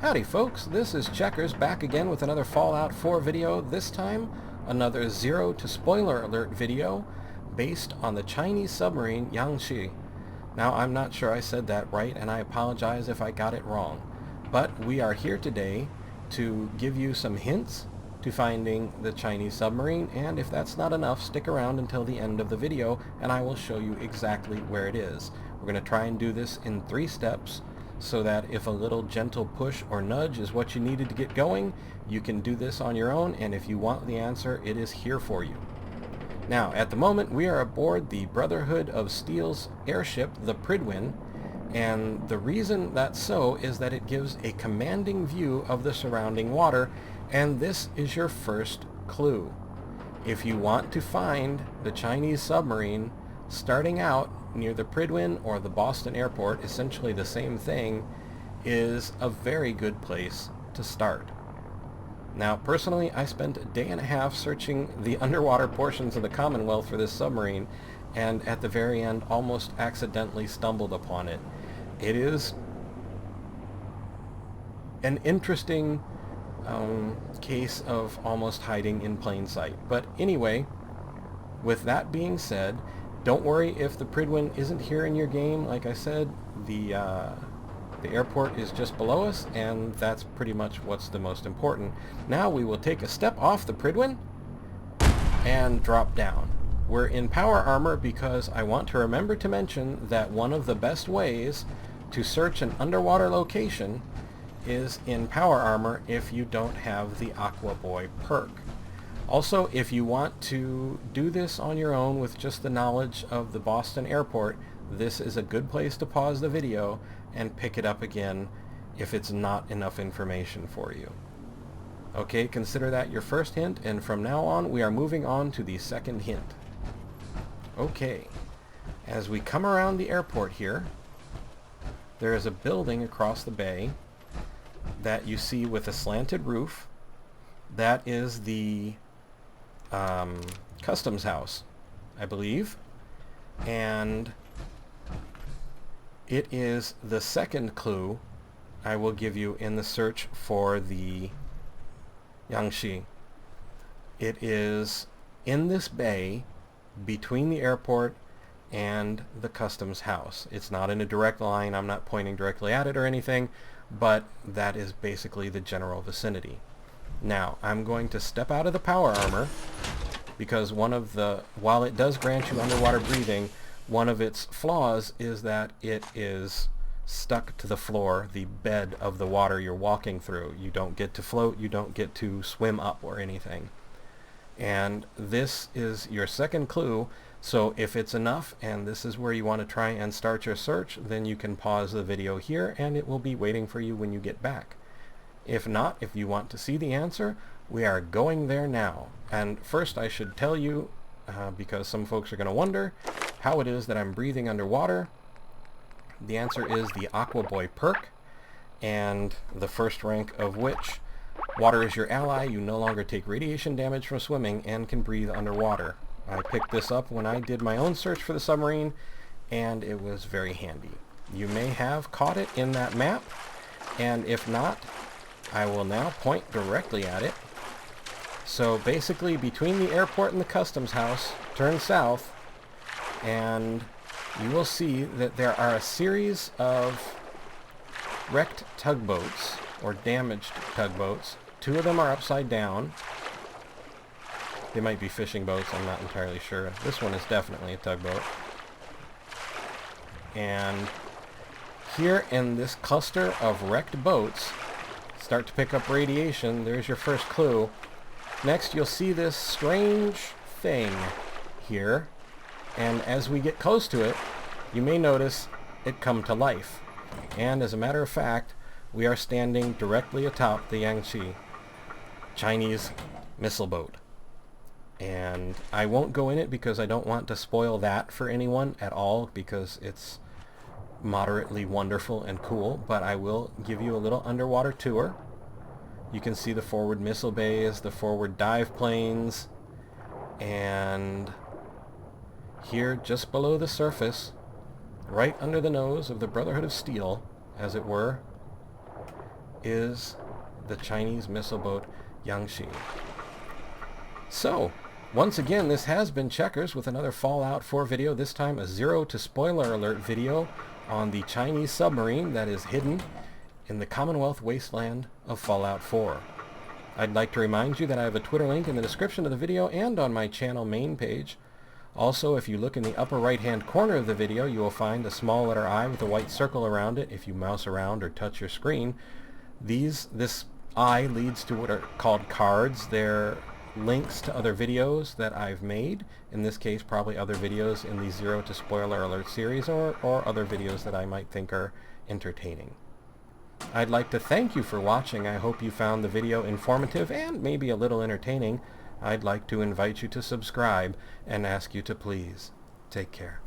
Howdy folks, this is Checkers back again with another Fallout 4 video, this time another zero to spoiler alert video based on the Chinese submarine Yangshi. Now I'm not sure I said that right and I apologize if I got it wrong, but we are here today to give you some hints to finding the Chinese submarine, and if that's not enough, stick around until the end of the video and I will show you exactly where it is. We're going to try and do this in 3 steps, so that if a little gentle push or nudge is what you needed to get going, you can do this on your own, and if you want the answer, it is here for you. Now, at the moment, we are aboard the Brotherhood of Steel's airship, the Prefect, and the reason that's so is that it gives a commanding view of the surrounding water, and this is your first clue. If you want to find the Chinese submarine, starting out near the Prydwen or the Boston airport, essentially the same thing, is a very good place to start. Now, personally, I spent a day and a half searching the underwater portions of the Commonwealth for this submarine, and at the very end almost accidentally stumbled upon it. It is an interesting case of almost hiding in plain sight. But anyway, with that being said, don't worry if the Prydwen isn't here in your game. Like I said, the airport is just below us, and that's pretty much what's the most important. Now we will take a step off the Prydwen and drop down. We're in power armor because I want to remember to mention that one of the best ways to search an underwater location is in power armor if you don't have the Aqua Boy perk. Also, if you want to do this on your own with just the knowledge of the Boston airport, this is a good place to pause the video and pick it up again if it's not enough information for you. Okay, consider that your first hint, and from now on we are moving on to the second hint. Okay, as we come around the airport here, there is a building across the bay that you see with a slanted roof. That is the customs house, I believe, and it is the second clue I will give you in the search for the Yangshi. It is in this bay between the airport and the customs house. It's not in a direct line, I'm not pointing directly at it or anything, but that is basically the general vicinity. Now, I'm going to step out of the power armor because while it does grant you underwater breathing, one of its flaws is that it is stuck to the floor, the bed of the water you're walking through. You don't get to float, you don't get to swim up or anything. And this is your second clue, so if it's enough and this is where you want to try and start your search, then you can pause the video here and it will be waiting for you when you get back. If not, if you want to see the answer, we are going there now. And first I should tell you, because some folks are going to wonder, how it is that I'm breathing underwater. The answer is the Aqua Boy perk, and the first rank of which, water is your ally, you no longer take radiation damage from swimming and can breathe underwater. I picked this up when I did my own search for the submarine, and it was very handy. You may have caught it in that map, and if not, I will now point directly at it. So basically, between the airport and the customs house, turn south, and you will see that there are a series of wrecked tugboats, or damaged tugboats. 2 of them are upside down. They might be fishing boats, I'm not entirely sure. This one is definitely a tugboat. And here in this cluster of wrecked boats, start to pick up radiation. There's your first clue. Next, you'll see this strange thing here, and as we get close to it, you may notice it come to life. And as a matter of fact, we are standing directly atop the Yangshi Chinese missile boat. And I won't go in it because I don't want to spoil that for anyone at all, because it's moderately wonderful and cool, but I will give you a little underwater tour. You can see the forward missile bays, the forward dive planes, and here just below the surface, right under the nose of the Brotherhood of Steel, as it were, is the Chinese missile boat Yangshi. So, once again, this has been Checkers with another Fallout 4 video, this time a zero to spoiler alert video on the Chinese submarine that is hidden in the Commonwealth wasteland of Fallout 4. I'd like to remind you that I have a Twitter link in the description of the video and on my channel main page. Also, if you look in the upper right-hand corner of the video, you will find a small letter I with a white circle around it. If you mouse around or touch your screen, this I leads to what are called cards. They're links to other videos that I've made. In this case, probably other videos in the Zero to Spoiler Alert series or other videos that I might think are entertaining. I'd like to thank you for watching. I hope you found the video informative and maybe a little entertaining. I'd like to invite you to subscribe and ask you to please take care.